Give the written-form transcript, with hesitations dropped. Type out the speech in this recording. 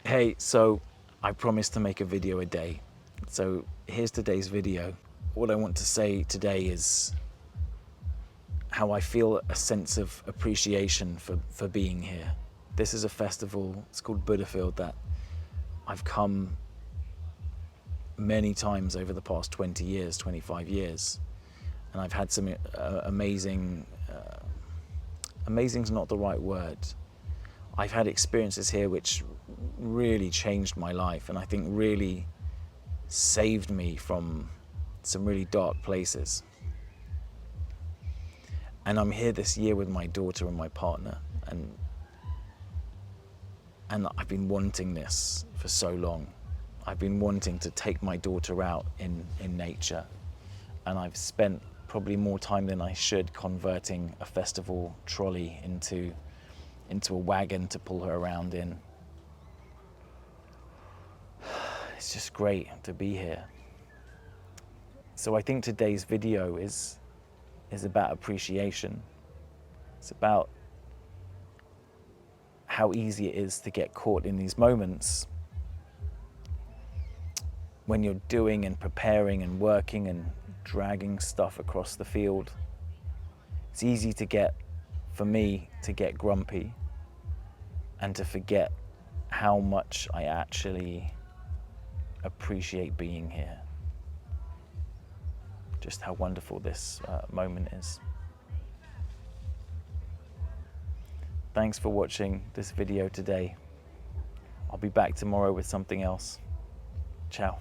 Hey, so I promised to make a video a day. So here's today's video. What I want to say today is how I feel a sense of appreciation for being here. This is a festival, it's called Buddhafield, that I've come many times over the past 20 years, 25 years. And I've had some amazing's not the right word. I've had experiences here which really changed my life, and I think really saved me from some really dark places. And I'm here this year with my daughter and my partner, and I've been wanting this for so long. I've been wanting to take my daughter out in nature, and I've spent probably more time than I should converting a festival trolley into a wagon to pull her around in. It's just great to be here. So I think today's video is about appreciation. It's about how easy it is to get caught in these moments when you're doing and preparing and working and dragging stuff across the field. It's easy to get, for me, to get grumpy and to forget how much I actually appreciate being here. Just how wonderful this moment is. Thanks for watching this video today. I'll be back tomorrow with something else. Ciao.